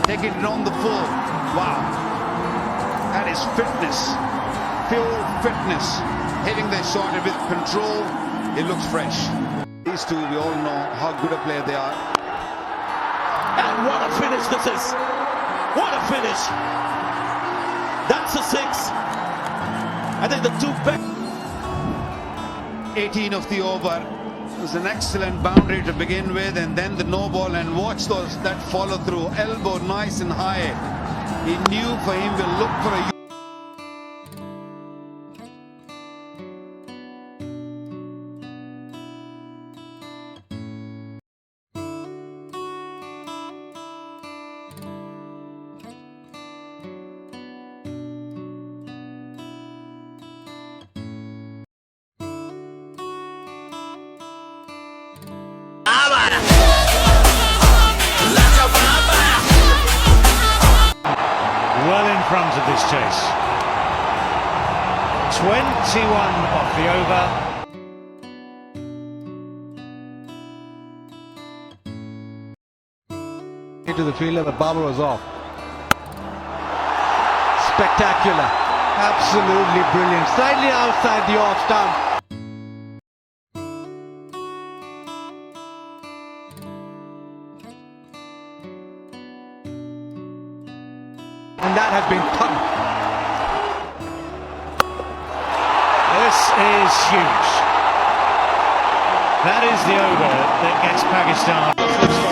taking it on the full. Wow, that is fitness, pure fitness. Hitting their shot with control, it looks fresh. These two, we all know how good a player they are. And what a finish this is! What a finish! That's a six. I think the two back. 18 of the over. It was an excellent boundary to begin with, and then the no ball, and watch those that follow through. Elbow nice and high. He knew for him to look for a well in front of this chase. 21 off the over. Into the fielder, but Barber was off. Spectacular. Absolutely brilliant. Slightly outside the off stump. And that has been cut. This is huge. That is the over that gets Pakistan.